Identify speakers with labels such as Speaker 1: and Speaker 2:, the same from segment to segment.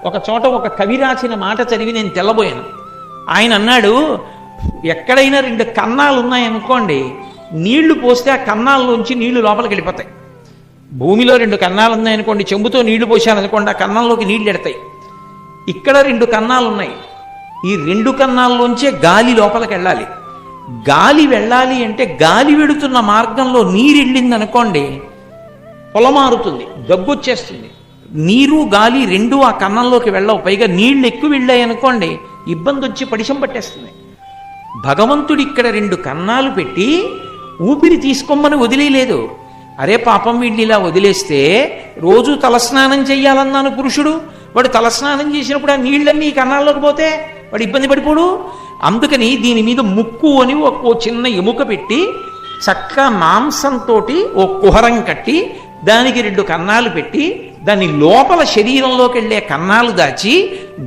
Speaker 1: ఒక చోట ఒక కవి రాసిన మాట చదివి నేను తెల్లబోయాను. ఆయన అన్నాడు, ఎక్కడైనా 2 కన్నాలు ఉన్నాయనుకోండి, నీళ్లు పోస్తే ఆ కన్నాల్లోంచి నీళ్లు లోపలికి వెళ్ళిపోతాయి. భూమిలో 2 కన్నాలు ఉన్నాయనుకోండి, చెంబుతో నీళ్లు పోసారనుకోండి, ఆ కన్నంలోకి నీళ్లు ఎడతాయి. ఇక్కడ 2 కన్నాలు ఉన్నాయి. ఈ 2 కన్నాల్లోంచే గాలి లోపలికి వెళ్ళాలి. గాలి వెళ్ళాలి అంటే గాలి వెడుతున్న మార్గంలో నీరు వెళ్ళింది అనుకోండి, పొలమారుతుంది, దగ్గొచ్చేస్తుంది. నీరు గాలి 2 ఆ కన్నంలోకి వెళ్ళవు. పైగా నీళ్లు ఎక్కువ వెళ్ళాయి అనుకోండి, ఇబ్బంది వచ్చి పడిశం పట్టేస్తుంది. భగవంతుడు ఇక్కడ 2 కన్నాలు పెట్టి ఊపిరి తీసుకోమని వదిలేయలేదు. అరే పాపం వీడిని ఇలా వదిలేస్తే రోజు తలస్నానం చెయ్యాలన్నాను పురుషుడు, వాడు తలస్నానం చేసినప్పుడు ఆ నీళ్ళన్నీ కన్నాల్లోకి పోతే వాడు ఇబ్బంది పడిపోడు. అందుకని దీని మీద ముక్కు అని ఓ చిన్న ఎముక పెట్టి చక్కగా మాంసంతో ఓ కుహరం కట్టి దానికి 2 కన్నాలు పెట్టి దాని లోపల శరీరంలోకి వెళ్ళే కన్నాలు దాచి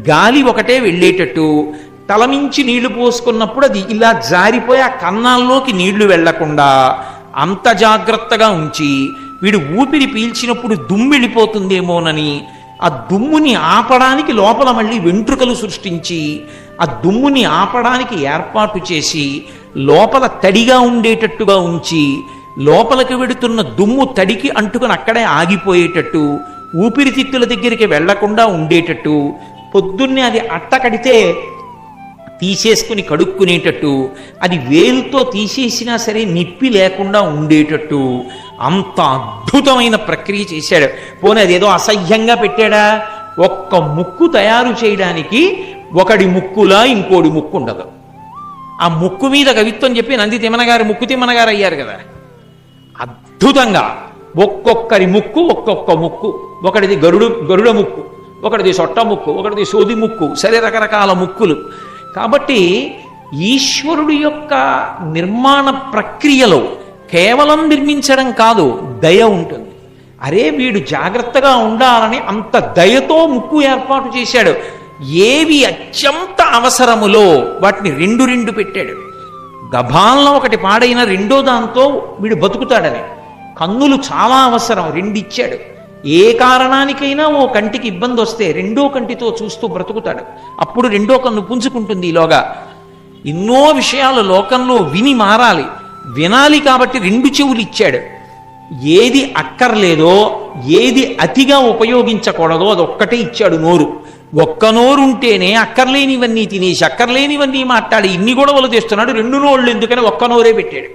Speaker 1: గాలి ఒకటే వెళ్ళేటట్టు తలమించి నీళ్లు పోసుకున్నప్పుడు అది ఇలా జారిపోయి ఆ కన్నాల్లోకి నీళ్లు వెళ్లకుండా అంత జాగ్రత్తగా ఉంచి వీడు ఊపిరి పీల్చినప్పుడు దుమ్ము వెళ్ళిపోతుందేమోనని ఆ దుమ్ముని ఆపడానికి లోపల మళ్ళీ వెంట్రుకలు సృష్టించి ఆ దుమ్ముని ఆపడానికి ఏర్పాటు చేసి లోపల తడిగా ఉండేటట్టుగా ఉంచి లోపలికి వెడుతున్న దుమ్ము తడికి అంటుకుని అక్కడే ఆగిపోయేటట్టు ఊపిరితిత్తుల దగ్గరికి వెళ్లకుండా ఉండేటట్టు పొద్దున్నే అది అట్ట కడితే తీసేసుకుని కడుక్కునేటట్టు అది వేలుతో తీసేసినా సరే నిప్పి లేకుండా ఉండేటట్టు అంత అద్భుతమైన ప్రక్రియ చేశాడు. పోనీ అదేదో అసహ్యంగా పెట్టాడా? ఒక్క ముక్కు తయారు చేయడానికి ఒకడి ముక్కులా ఇంకోడి ముక్కు ఉండదు. ఆ ముక్కు మీద కవిత్వం చెప్పి నంది తిమ్మనగారు ముక్కు తిమ్మనగారు అయ్యారు కదా. అద్భుతంగా ఒక్కొక్కరి ముక్కు ఒక్కొక్క ముక్కు, ఒకటిది గరుడ ముక్కు, ఒకటిది సొట్ట ముక్కు, ఒకటిది సోది ముక్కు, సరే రకరకాల ముక్కులు. కాబట్టి ఈశ్వరుడు యొక్క నిర్మాణ ప్రక్రియలో కేవలం నిర్మించడం కాదు, దయ ఉంటుంది. అరే వీడు జాగ్రత్తగా ఉండాలని అంత దయతో ముక్కు ఏర్పాటు చేశాడు. ఏవి అత్యంత అవసరములో వాటిని 2 పెట్టాడు. గభాలను ఒకటి పాడైన 2వ దాంతో వీడు బతుకుతాడని. కన్నులు చాలా అవసరం, 2 ఇచ్చాడు. ఏ కారణానికైనా ఓ కంటికి ఇబ్బంది వస్తే 2వ కంటితో చూస్తూ బ్రతుకుతాడు. అప్పుడు 2వ కన్ను పుంజుకుంటుంది. ఈలోగా ఎన్నో విషయాలు లోకంలో విని మారాలి, వినాలి. కాబట్టి 2 చెవులు ఇచ్చాడు. ఏది అక్కర్లేదో, ఏది అతిగా ఉపయోగించకూడదో అదొక్కటే ఇచ్చాడు. నోరు, ఒక్క నోరు ఉంటేనే అక్కర్లేనివన్నీ తినేసి అక్కర్లేనివన్నీ మాట్లాడి ఇన్ని గొడవలు చేస్తున్నాడు. 2 నోళ్ళు ఎందుకని ఒక్క నోరే పెట్టాడు.